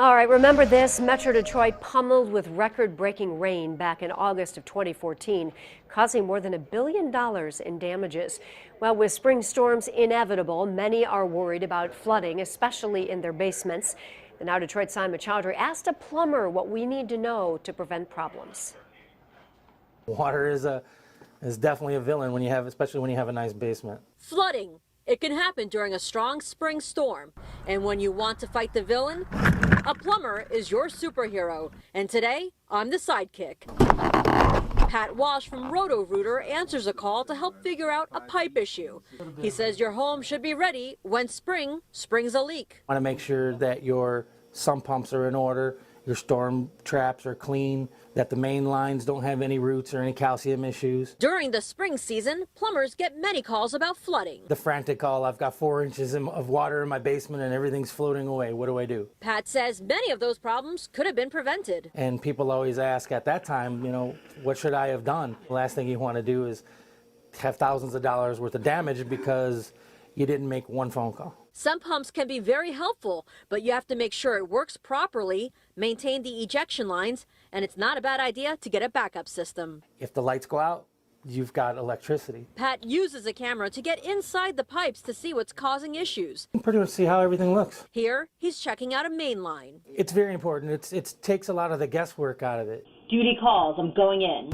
All right, remember this, Metro Detroit pummeled with record-breaking rain back in August of 2014, causing more than $1 billion in damages. Well, with spring storms inevitable, many are worried about flooding, especially in their basements. The Now Detroit's Simon Chowdhury asked a plumber what we need to know to prevent problems. Water is definitely a villain when you have, especially when you have a nice basement. Flooding. It can happen during a strong spring storm. And when you want to fight the villain, a plumber is your superhero. And today, I'm the sidekick. Pat Walsh from Roto-Rooter answers a call to help figure out a pipe issue. He says your home should be ready when spring springs a leak. Want to make sure that your sump pumps are in order, your storm traps are clean, that the main lines don't have any roots or any calcium issues. During the spring season, plumbers get many calls about flooding. The frantic call, I've got 4 inches of water in my basement and everything's floating away. What do I do? Pat says many of those problems could have been prevented. And people always ask at that time, what should I have done? The last thing you want to do is have thousands of dollars worth of damage because you didn't make one phone call. Sump pumps can be very helpful, but you have to make sure it works properly, maintain the ejection lines, and it's not a bad idea to get a backup system. If the lights go out, you've got electricity. Pat uses a camera to get inside the pipes to see what's causing issues. You can pretty much see how everything looks. Here, he's checking out a main line. It's very important. It takes a lot of the guesswork out of it. Duty calls, I'm going in.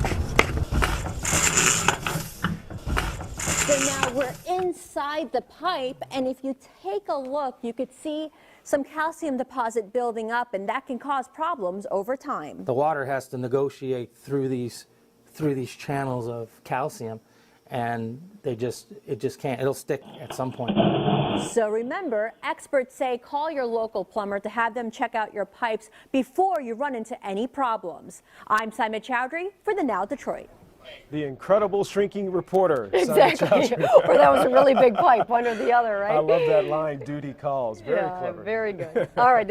So now we're inside the pipe, and if you take a look, you could see some calcium deposit building up, and that can cause problems over time. The water has to negotiate through these channels of calcium, and it just can't. It'll stick at some point. So remember, experts say call your local plumber to have them check out your pipes before you run into any problems. I'm Simon Chowdhury for the Now Detroit. The incredible shrinking reporter. Exactly. Or that was a really big pipe, one or the other, right? I love that line, duty calls. Very clever. Very good. All right.